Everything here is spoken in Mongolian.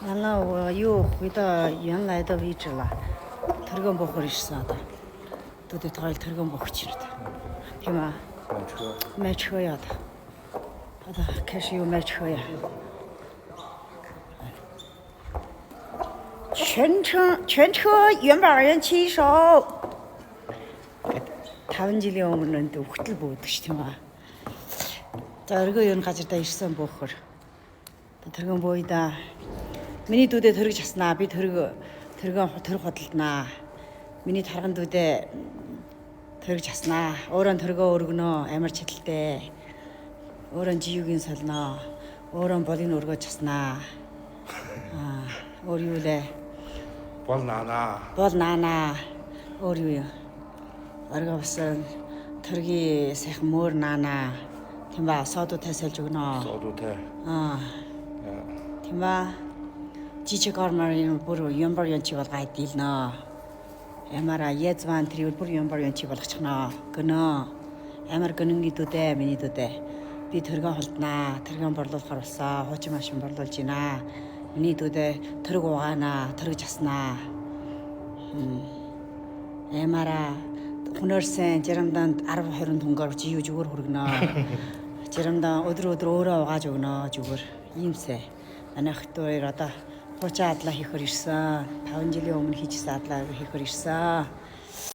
又回到原来的位置了。들건 보고 있어다. 도대 더 들건 보고 치르다. 대마. 买车。买车呀的。好的，开始又买车呀。全车原版人骑手。타운지리 오면은 또 호텔 보고 드시더만. 자, 이거 연 가지다 있으면 보고. 들건 보이다. миний дүүдээ төрөг часнаа би төрөг хөдөлнаа миний тарган дүүдээ төрөг часнаа өөрөө төргөө өргөнөө амар читэлтэй өөрөө жиюгийн солноо өөрөө болын өргөө часнаа өөр юу лээ бол наанаа өөр юу оргоо басан төргийн сайхан мөр наанаа тийм ба содотой сэлж өгнө содотой тийм ба Жижиг ормарын бүр юмбар янчи болгоо дилнэ. Ямара язван тэр бүр юмбар янчи болгочихно. Гэнэ. Амар гэнэнгийн дүүдээ миний дүүдээ. Би төргөн холднаа. Төргөн борлуулахар болсон. Хуучин машин борлуулж байна. Миний дүүдээ төрөг угаанаа, төрөг заснаа. Ямара хүнөрсэн жарамданд 10 20 төнгөөр жию зүгээр хүргэнэ. Жарамдаа өдөр өөрөө угааж өгнө зүгээр. Иймсэ. Манайх дөрөөр одоо Хоча адлаа хийхэр ирсэн. 5 жилийн өмнө хийжсэн адлаа хийхэр ирсэн.